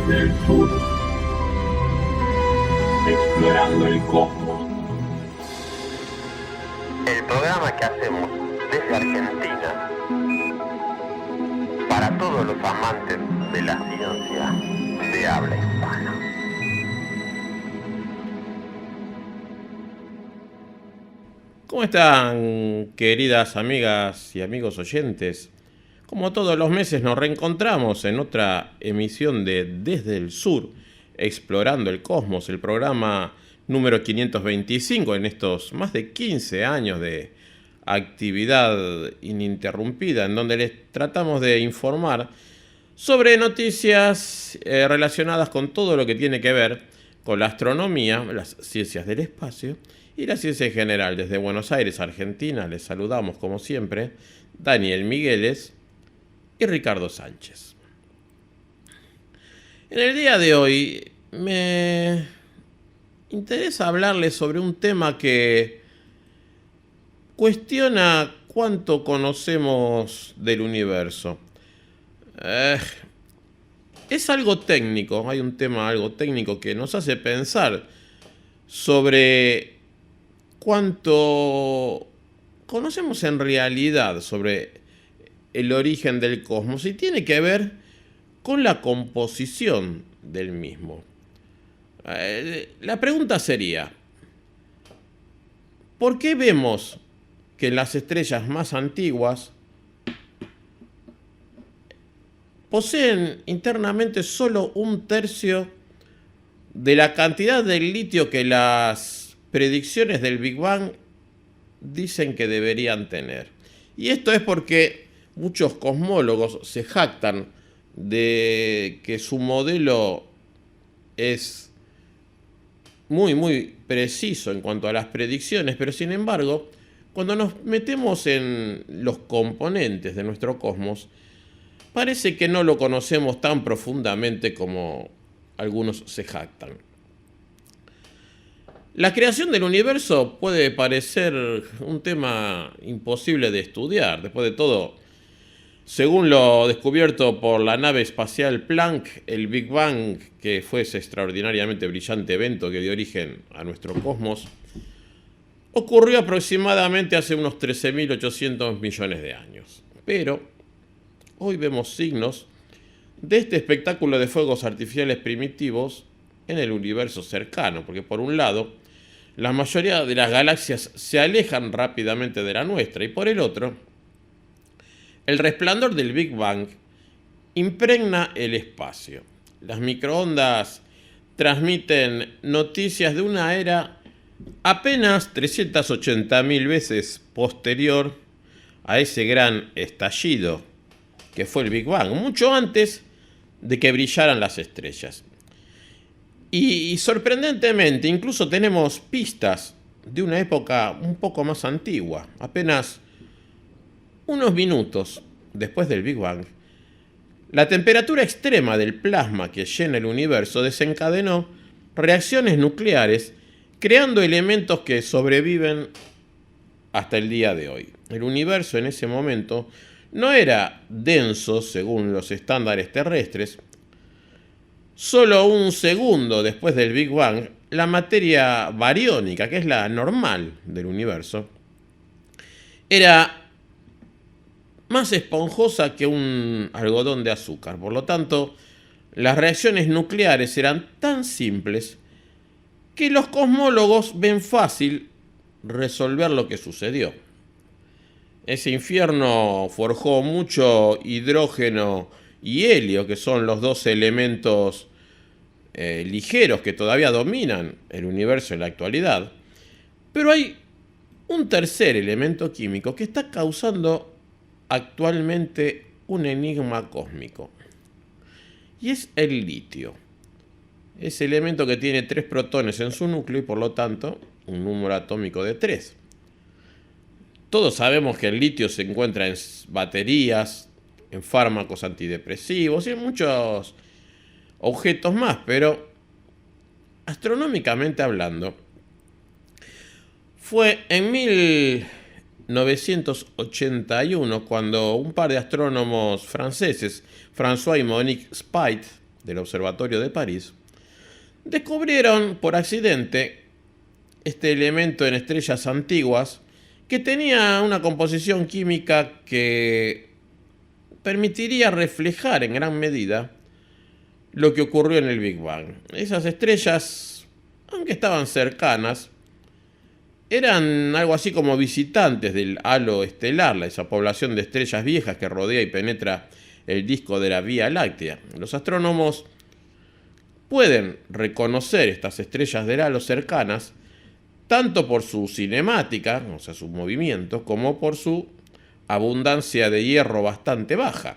Desde el sur, explorando el cosmos. El programa que hacemos desde Argentina para todos los amantes de la ciencia de habla hispana. ¿Cómo están, queridas amigas y amigos oyentes? Como todos los meses nos reencontramos en otra emisión de Desde el Sur, explorando el cosmos, el programa número 525 en estos más de 15 años de actividad ininterrumpida, en donde les tratamos de informar sobre noticias relacionadas con todo lo que tiene que ver con la astronomía, las ciencias del espacio y la ciencia en general. Desde Buenos Aires, Argentina, les saludamos como siempre Daniel Migueles y Ricardo Sánchez. En el día de hoy me interesa hablarles sobre un tema que cuestiona cuánto conocemos del universo. Es algo técnico, hay un tema algo técnico que nos hace pensar sobre cuánto conocemos en realidad sobre el origen del cosmos y tiene que ver con la composición del mismo. La pregunta sería, ¿por qué vemos que las estrellas más antiguas poseen internamente solo un tercio de la cantidad de litio que las predicciones del Big Bang dicen que deberían tener? Y esto es porque muchos cosmólogos se jactan de que su modelo es muy preciso en cuanto a las predicciones, pero sin embargo, cuando nos metemos en los componentes de nuestro cosmos, parece que no lo conocemos tan profundamente como algunos se jactan. La creación del universo puede parecer un tema imposible de estudiar. Después de todo, según lo descubierto por la nave espacial Planck, el Big Bang, que fue ese extraordinariamente brillante evento que dio origen a nuestro cosmos, ocurrió aproximadamente hace unos 13.800 millones de años. Pero hoy vemos signos de este espectáculo de fuegos artificiales primitivos en el universo cercano, porque por un lado, la mayoría de las galaxias se alejan rápidamente de la nuestra, y por el otro, el resplandor del Big Bang impregna el espacio. Las microondas transmiten noticias de una era apenas 380.000 veces posterior a ese gran estallido que fue el Big Bang, mucho antes de que brillaran las estrellas. Y sorprendentemente, incluso tenemos pistas de una época un poco más antigua, apenas unos minutos después del Big Bang. La temperatura extrema del plasma que llena el universo desencadenó reacciones nucleares, creando elementos que sobreviven hasta el día de hoy. El universo en ese momento no era denso según los estándares terrestres. Solo un segundo después del Big Bang, la materia bariónica, que es la normal del universo, era más esponjosa que un algodón de azúcar. Por lo tanto, las reacciones nucleares eran tan simples que los cosmólogos ven fácil resolver lo que sucedió. Ese infierno forjó mucho hidrógeno y helio, que son los dos elementos ligeros que todavía dominan el universo en la actualidad. Pero hay un tercer elemento químico que está causando actualmente un enigma cósmico. Y es el litio. Ese elemento que tiene 3 protones en su núcleo y por lo tanto un número atómico de 3. Todos sabemos que el litio se encuentra en baterías, en fármacos antidepresivos y en muchos objetos más, pero astronómicamente hablando, fue en 1981 cuando un par de astrónomos franceses, François y Monique Speit, del Observatorio de París, descubrieron por accidente este elemento en estrellas antiguas que tenía una composición química que permitiría reflejar en gran medida lo que ocurrió en el Big Bang. Esas estrellas, aunque estaban cercanas, eran algo así como visitantes del halo estelar, esa población de estrellas viejas que rodea y penetra el disco de la Vía Láctea. Los astrónomos pueden reconocer estas estrellas del halo cercanas tanto por su cinemática, o sea, su movimiento, como por su abundancia de hierro bastante baja.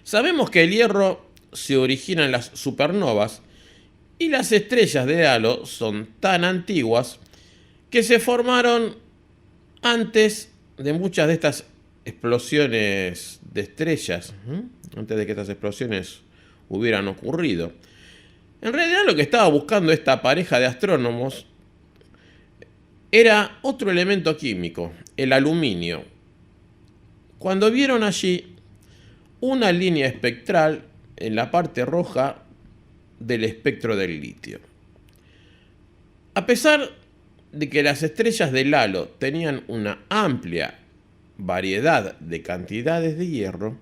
Sabemos que el hierro se origina en las supernovas y las estrellas de halo son tan antiguas que se formaron antes de muchas de estas explosiones de estrellas, antes de que estas explosiones hubieran ocurrido. En realidad lo que estaba buscando esta pareja de astrónomos era otro elemento químico, el aluminio. Cuando vieron allí una línea espectral en la parte roja del espectro del litio. A pesar de que las estrellas del halo tenían una amplia variedad de cantidades de hierro,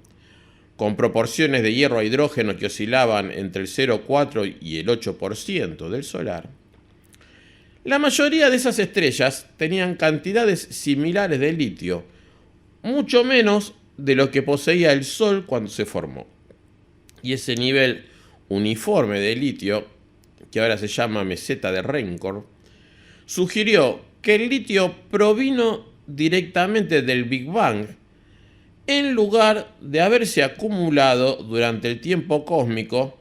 con proporciones de hierro a hidrógeno que oscilaban entre el 0,4 y el 8% del solar, la mayoría de esas estrellas tenían cantidades similares de litio, mucho menos de lo que poseía el Sol cuando se formó. Y ese nivel uniforme de litio, que ahora se llama meseta de Reinkorn, sugirió que el litio provino directamente del Big Bang, en lugar de haberse acumulado durante el tiempo cósmico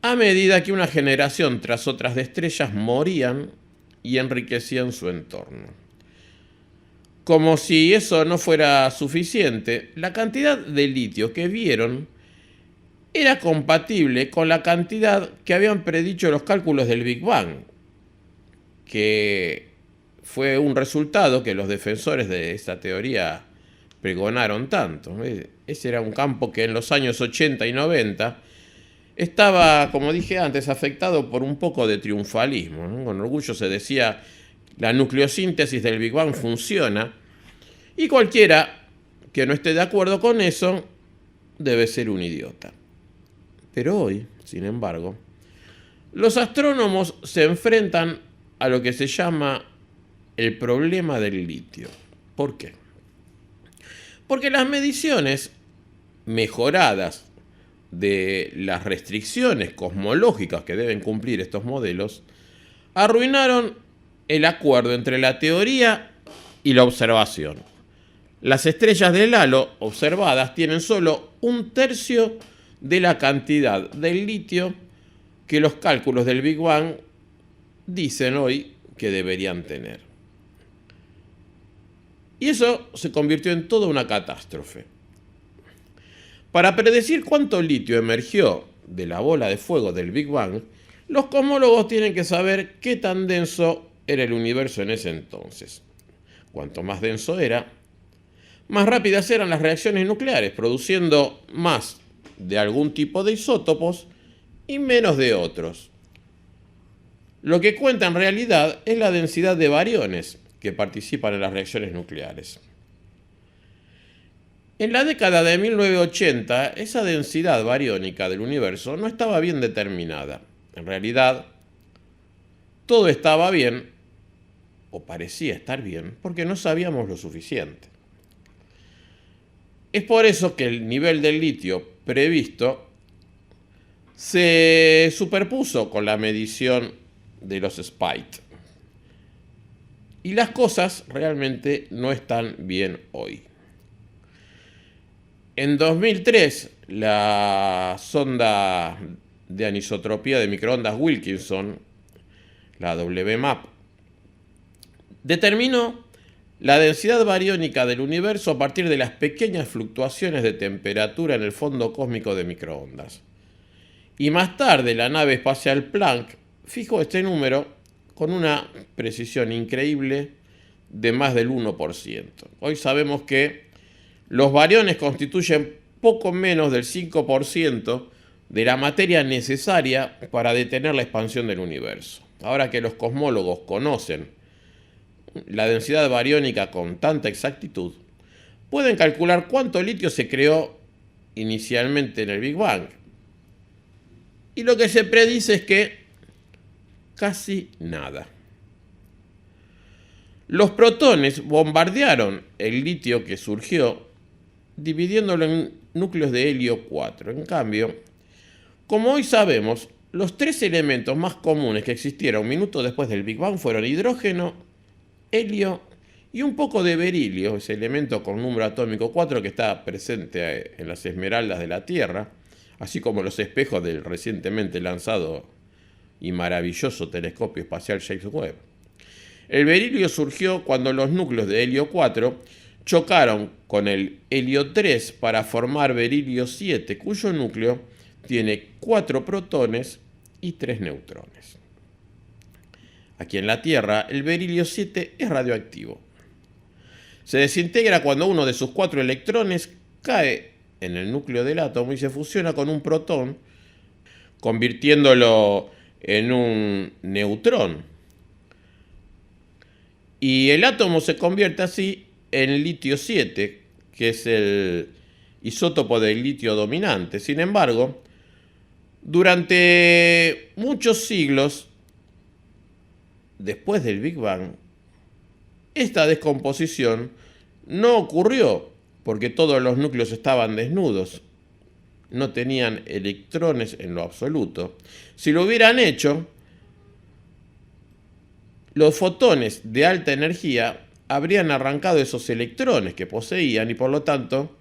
a medida que una generación tras otras de estrellas morían y enriquecían su entorno. Como si eso no fuera suficiente, la cantidad de litio que vieron era compatible con la cantidad que habían predicho los cálculos del Big Bang, que fue un resultado que los defensores de esta teoría pregonaron tanto. Ese era un campo que en los años 80 y 90 estaba, como dije antes, afectado por un poco de triunfalismo, ¿no? Con orgullo se decía, la nucleosíntesis del Big Bang funciona, y cualquiera que no esté de acuerdo con eso debe ser un idiota. Pero hoy, sin embargo, los astrónomos se enfrentan a lo que se llama el problema del litio. ¿Por qué? Porque las mediciones mejoradas de las restricciones cosmológicas que deben cumplir estos modelos arruinaron el acuerdo entre la teoría y la observación. Las estrellas del halo observadas tienen solo 1/3 de la cantidad del litio que los cálculos del Big Bang dicen hoy que deberían tener. Y eso se convirtió en toda una catástrofe. Para predecir cuánto litio emergió de la bola de fuego del Big Bang, los cosmólogos tienen que saber qué tan denso era el universo en ese entonces. Cuanto más denso era, más rápidas eran las reacciones nucleares, produciendo más de algún tipo de isótopos y menos de otros. Lo que cuenta en realidad es la densidad de bariones que participan en las reacciones nucleares. En la década de 1980, esa densidad bariónica del universo no estaba bien determinada. En realidad, todo estaba bien, o parecía estar bien, porque no sabíamos lo suficiente. Es por eso que el nivel del litio previsto se superpuso con la medición de los SPITE. Y las cosas realmente no están bien hoy. En 2003, la sonda de anisotropía de microondas Wilkinson, la WMAP, determinó la densidad bariónica del universo a partir de las pequeñas fluctuaciones de temperatura en el fondo cósmico de microondas. Y más tarde, la nave espacial Planck fijó este número con una precisión increíble de más del 1%. Hoy sabemos que los bariones constituyen poco menos del 5% de la materia necesaria para detener la expansión del universo. Ahora que los cosmólogos conocen la densidad bariónica con tanta exactitud, pueden calcular cuánto litio se creó inicialmente en el Big Bang. Y lo que se predice es que casi nada. Los protones bombardearon el litio que surgió, dividiéndolo en núcleos de helio 4. En cambio, como hoy sabemos, los tres elementos más comunes que existieron minutos después del Big Bang fueron hidrógeno, helio y un poco de berilio, ese elemento con número atómico 4 que está presente en las esmeraldas de la Tierra, así como los espejos del recientemente lanzado y maravilloso telescopio espacial James Webb. El berilio surgió cuando los núcleos de helio 4 chocaron con el helio 3 para formar berilio 7, cuyo núcleo tiene 4 protones y 3 neutrones. Aquí en la Tierra, el berilio 7 es radioactivo. Se desintegra cuando uno de sus 4 electrones cae en el núcleo del átomo y se fusiona con un protón, convirtiéndolo en un neutrón. Y el átomo se convierte así en litio 7, que es el isótopo del litio dominante. Sin embargo, durante muchos siglos después del Big Bang, esta descomposición no ocurrió porque todos los núcleos estaban desnudos, no tenían electrones en lo absoluto. Si lo hubieran hecho, los fotones de alta energía habrían arrancado esos electrones que poseían y por lo tanto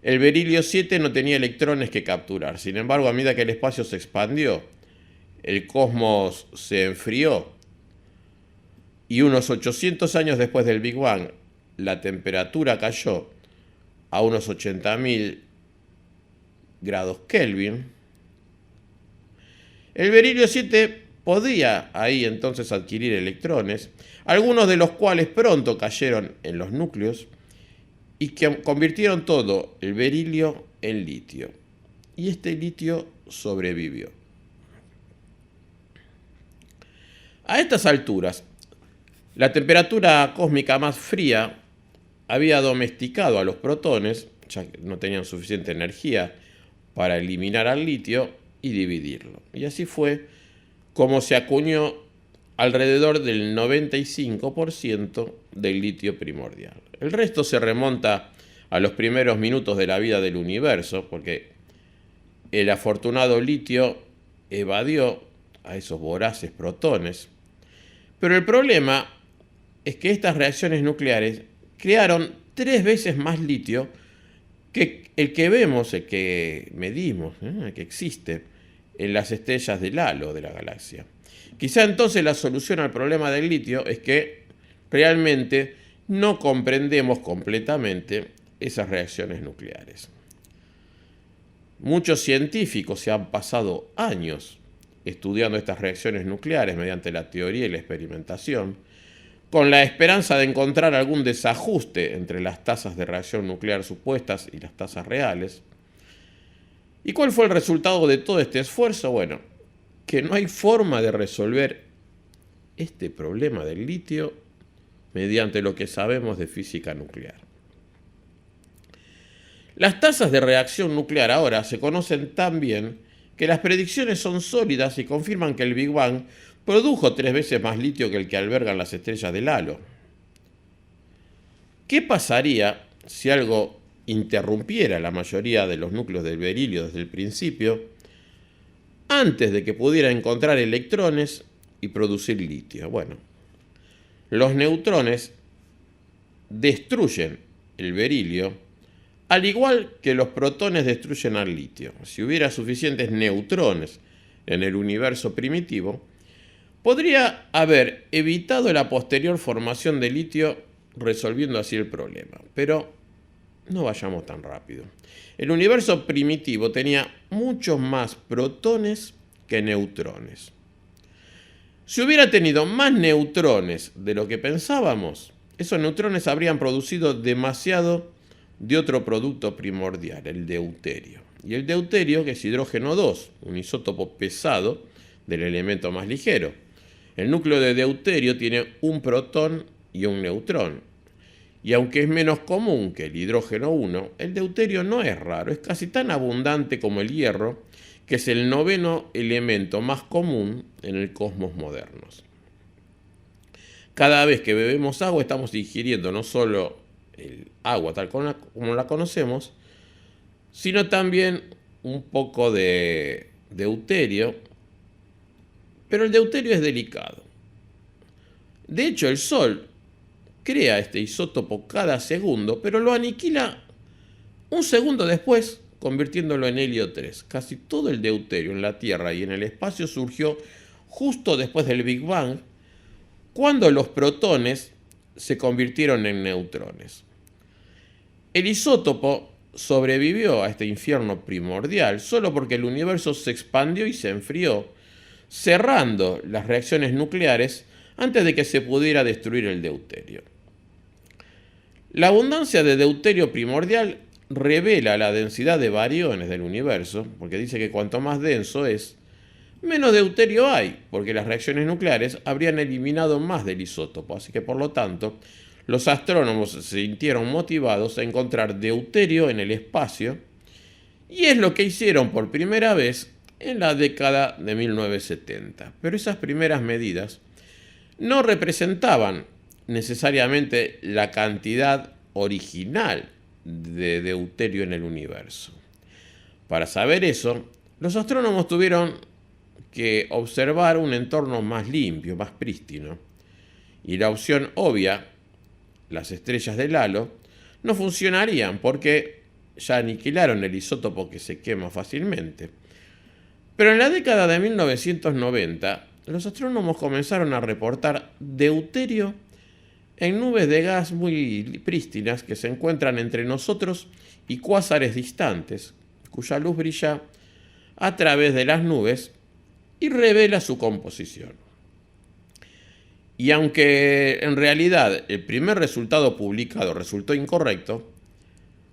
el berilio 7 no tenía electrones que capturar. Sin embargo, a medida que el espacio se expandió, el cosmos se enfrió y unos 800 años después del Big Bang la temperatura cayó a unos 80.000 grados Kelvin, el berilio 7 podía ahí entonces adquirir electrones, algunos de los cuales pronto cayeron en los núcleos y que convirtieron todo el berilio en litio. Y este litio sobrevivió. A estas alturas, la temperatura cósmica más fría había domesticado a los protones, ya que no tenían suficiente energía para eliminar al litio y dividirlo. Y así fue como se acuñó alrededor del 95% del litio primordial. El resto se remonta a los primeros minutos de la vida del universo, porque el afortunado litio evadió a esos voraces protones. Pero el problema es que estas reacciones nucleares crearon 3 veces más litio que el que vemos, el que medimos, el que existe en las estrellas del halo de la galaxia. Quizá entonces la solución al problema del litio es que realmente no comprendemos completamente esas reacciones nucleares. Muchos científicos se han pasado años estudiando estas reacciones nucleares mediante la teoría y la experimentación, con la esperanza de encontrar algún desajuste entre las tasas de reacción nuclear supuestas y las tasas reales. ¿Y cuál fue el resultado de todo este esfuerzo? Bueno, que no hay forma de resolver este problema del litio mediante lo que sabemos de física nuclear. Las tasas de reacción nuclear ahora se conocen tan bien que las predicciones son sólidas y confirman que el Big Bang produjo 3 veces más litio que el que albergan las estrellas del halo. ¿Qué pasaría si algo interrumpiera la mayoría de los núcleos del berilio desde el principio, antes de que pudiera encontrar electrones y producir litio? Bueno, los neutrones destruyen el berilio, al igual que los protones destruyen al litio. Si hubiera suficientes neutrones en el universo primitivo, podría haber evitado la posterior formación de litio, resolviendo así el problema. Pero no vayamos tan rápido. El universo primitivo tenía muchos más protones que neutrones. Si hubiera tenido más neutrones de lo que pensábamos, esos neutrones habrían producido demasiado de otro producto primordial, el deuterio. y el deuterio, que es hidrógeno 2, un isótopo pesado del elemento más ligero. El núcleo de deuterio tiene un protón y un neutrón. Y aunque es menos común que el hidrógeno 1, el deuterio no es raro, es casi tan abundante como el hierro, que es el 9º elemento más común en el cosmos moderno. Cada vez que bebemos agua estamos ingiriendo no solo el agua tal como la conocemos, sino también un poco de deuterio, pero el deuterio es delicado. De hecho, el Sol crea este isótopo cada segundo, pero lo aniquila un segundo después, convirtiéndolo en helio 3. Casi todo el deuterio en la Tierra y en el espacio surgió justo después del Big Bang, cuando los protones se convirtieron en neutrones. El isótopo sobrevivió a este infierno primordial solo porque el universo se expandió y se enfrió, cerrando las reacciones nucleares antes de que se pudiera destruir el deuterio. La abundancia de deuterio primordial revela la densidad de bariones del universo, porque dice que cuanto más denso es, menos deuterio hay, porque las reacciones nucleares habrían eliminado más del isótopo, así que por lo tanto, los astrónomos se sintieron motivados a encontrar deuterio en el espacio, y es lo que hicieron por primera vez en la década de 1970. Pero esas primeras medidas no representaban necesariamente la cantidad original de deuterio en el universo. Para saber eso, los astrónomos tuvieron que observar un entorno más limpio, más prístino. Y la opción obvia, las estrellas del halo, no funcionarían porque ya aniquilaron el isótopo que se quema fácilmente. Pero en la década de 1990, los astrónomos comenzaron a reportar deuterio en nubes de gas muy prístinas que se encuentran entre nosotros y cuásares distantes, cuya luz brilla a través de las nubes y revela su composición. Y aunque en realidad el primer resultado publicado resultó incorrecto,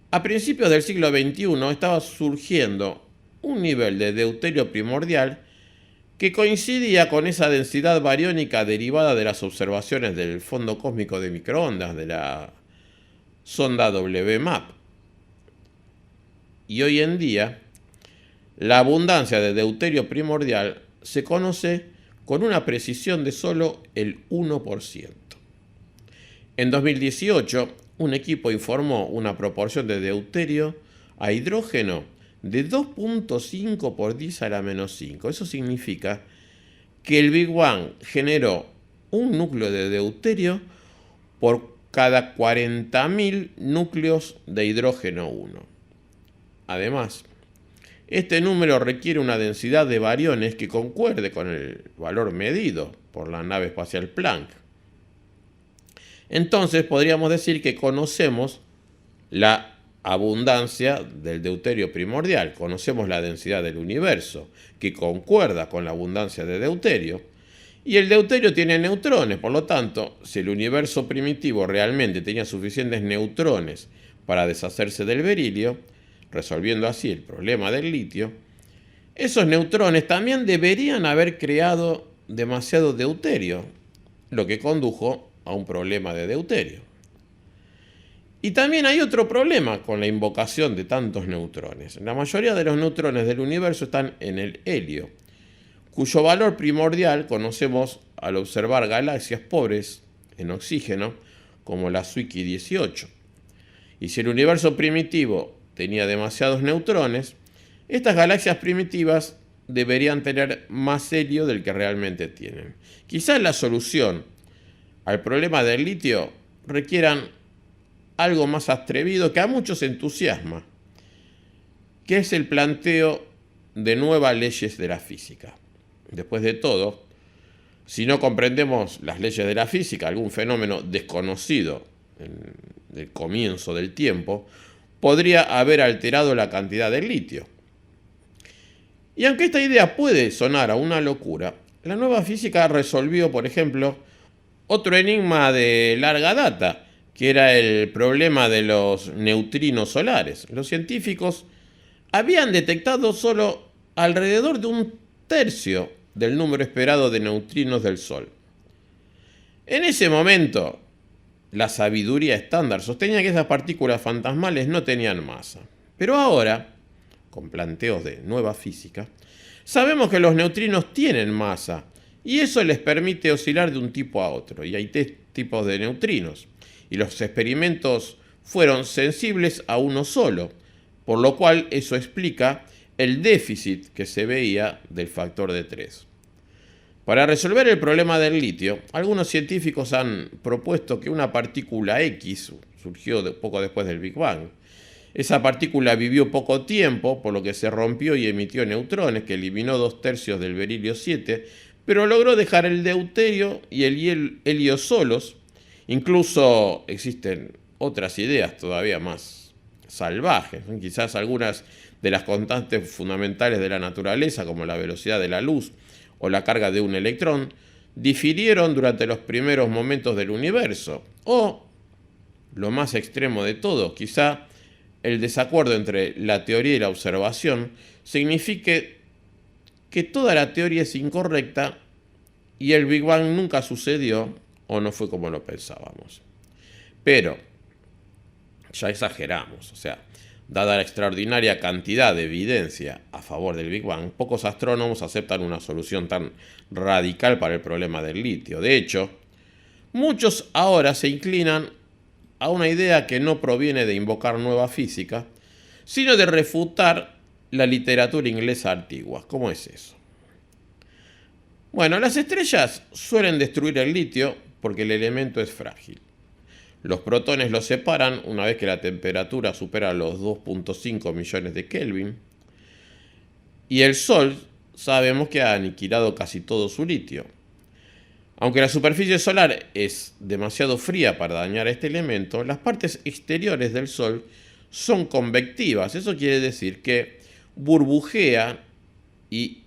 a principios del siglo XXI estaba surgiendo un nivel de deuterio primordial que coincidía con esa densidad bariónica derivada de las observaciones del fondo cósmico de microondas de la sonda WMAP. Y hoy en día, la abundancia de deuterio primordial se conoce con una precisión de solo el 1%. En 2018, un equipo informó una proporción de deuterio a hidrógeno de 2.5 por 10 a la menos 5. Eso significa que el Big Bang generó un núcleo de deuterio por cada 40.000 núcleos de hidrógeno 1. Además, este número requiere una densidad de bariones que concuerde con el valor medido por la nave espacial Planck. Entonces podríamos decir que conocemos la abundancia del deuterio primordial, conocemos la densidad del universo, que concuerda con la abundancia de deuterio, y el deuterio tiene neutrones, por lo tanto, si el universo primitivo realmente tenía suficientes neutrones para deshacerse del berilio, resolviendo así el problema del litio, esos neutrones también deberían haber creado demasiado deuterio, lo que condujo a un problema de deuterio. Y también hay otro problema con la invocación de tantos neutrones. La mayoría de los neutrones del universo están en el helio, cuyo valor primordial conocemos al observar galaxias pobres en oxígeno, como la Zwicky 18. Y si el universo primitivo tenía demasiados neutrones, estas galaxias primitivas deberían tener más helio del que realmente tienen. Quizás la solución al problema del litio requieran algo más atrevido que a muchos entusiasma, que es el planteo de nuevas leyes de la física. Después de todo, si no comprendemos las leyes de la física, algún fenómeno desconocido en el comienzo del tiempo podría haber alterado la cantidad de litio. Y aunque esta idea puede sonar a una locura, la nueva física resolvió, por ejemplo, otro enigma de larga data, que era el problema de los neutrinos solares. Los científicos habían detectado solo alrededor de un tercio del número esperado de neutrinos del Sol. En ese momento, la sabiduría estándar sostenía que esas partículas fantasmales no tenían masa. Pero ahora, con planteos de nueva física, sabemos que los neutrinos tienen masa y eso les permite oscilar de un tipo a otro. Y hay tres tipos de neutrinos. Y los experimentos fueron sensibles a uno solo, por lo cual eso explica el déficit que se veía del factor de 3. Para resolver el problema del litio, algunos científicos han propuesto que una partícula X surgió poco después del Big Bang. Esa partícula vivió poco tiempo, por lo que se rompió y emitió neutrones, que eliminó 2/3 del berilio 7, pero logró dejar el deuterio y el helio solos. Incluso existen otras ideas todavía más salvajes, ¿no? Quizás algunas de las constantes fundamentales de la naturaleza, como la velocidad de la luz o la carga de un electrón, difirieron durante los primeros momentos del universo. O, lo más extremo de todo, quizá el desacuerdo entre la teoría y la observación signifique que toda la teoría es incorrecta y el Big Bang nunca sucedió o no fue como lo pensábamos. Pero ya exageramos, o sea, dada la extraordinaria cantidad de evidencia a favor del Big Bang, pocos astrónomos aceptan una solución tan radical para el problema del litio. De hecho, muchos ahora se inclinan a una idea que no proviene de invocar nueva física, sino de refutar la literatura inglesa antigua. ¿Cómo es eso? Bueno, las estrellas suelen destruir el litio porque el elemento es frágil. Los protones lo separan una vez que la temperatura supera los 2.5 millones de Kelvin. Y el Sol sabemos que ha aniquilado casi todo su litio. Aunque la superficie solar es demasiado fría para dañar este elemento, las partes exteriores del Sol son convectivas. Eso quiere decir que burbujea y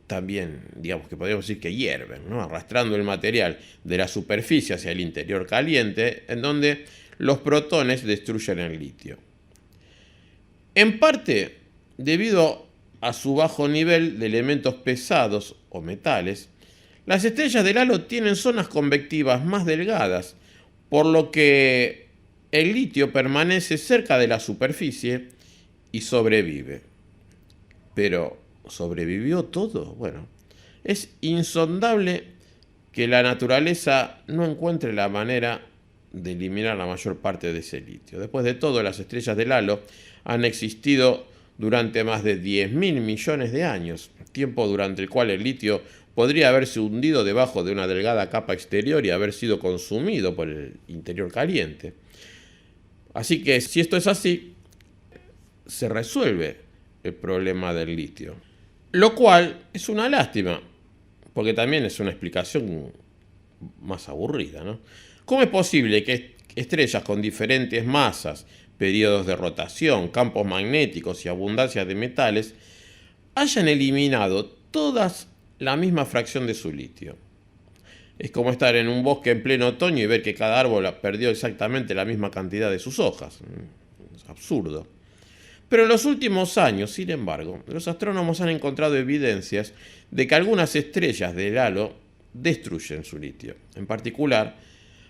también, digamos que podríamos decir que hierven, ¿no? Arrastrando el material de la superficie hacia el interior caliente, en donde los protones destruyen el litio. En parte, debido a su bajo nivel de elementos pesados o metales, las estrellas del halo tienen zonas convectivas más delgadas, por lo que el litio permanece cerca de la superficie y sobrevive. Pero, ¿sobrevivió todo? Bueno, es insondable que la naturaleza no encuentre la manera de eliminar la mayor parte de ese litio. Después de todo, las estrellas del halo han existido durante más de 10.000 millones de años, tiempo durante el cual el litio podría haberse hundido debajo de una delgada capa exterior y haber sido consumido por el interior caliente. Así que, si esto es así, se resuelve el problema del litio. Lo cual es una lástima, porque también es una explicación más aburrida, ¿no? ¿Cómo es posible que estrellas con diferentes masas, periodos de rotación, campos magnéticos y abundancia de metales hayan eliminado todas la misma fracción de su litio? Es como estar en un bosque en pleno otoño y ver que cada árbol perdió exactamente la misma cantidad de sus hojas. Es absurdo. Pero en los últimos años, sin embargo, los astrónomos han encontrado evidencias de que algunas estrellas del halo destruyen su litio. En particular,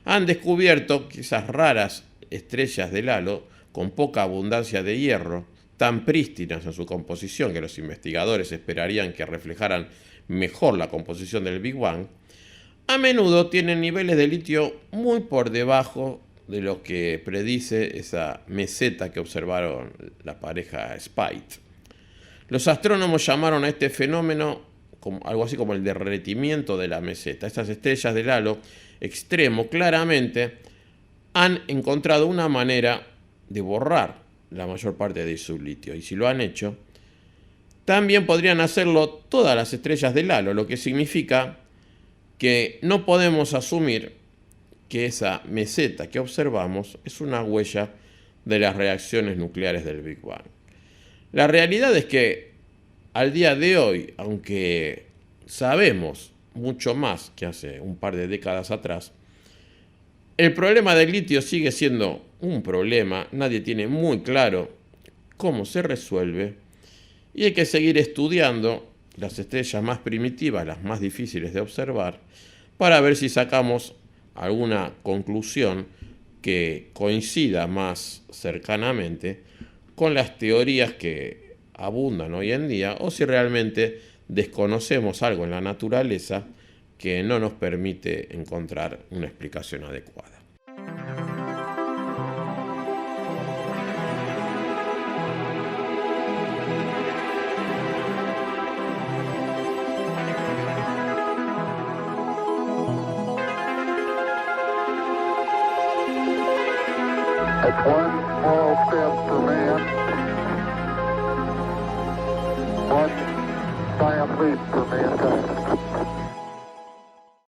han descubierto que esas raras estrellas del halo con poca abundancia de hierro, tan prístinas en su composición que los investigadores esperarían que reflejaran mejor la composición del Big Bang, a menudo tienen niveles de litio muy por debajo de lo que predice esa meseta que observaron la pareja Spite. Los astrónomos llamaron a este fenómeno algo así como el derretimiento de la meseta. Estas estrellas del halo extremo claramente han encontrado una manera de borrar la mayor parte de su litio. Y si lo han hecho, también podrían hacerlo todas las estrellas del halo, lo que significa que no podemos asumir que esa meseta que observamos es una huella de las reacciones nucleares del Big Bang. La realidad es que al día de hoy, aunque sabemos mucho más que hace un par de décadas atrás, el problema del litio sigue siendo un problema. Nadie tiene muy claro cómo se resuelve Y hay que seguir estudiando las estrellas más primitivas, las más difíciles de observar, para ver si sacamos alguna conclusión que coincida más cercanamente con las teorías que abundan hoy en día, o si realmente desconocemos algo en la naturaleza que no nos permite encontrar una explicación adecuada. That's one small step for man,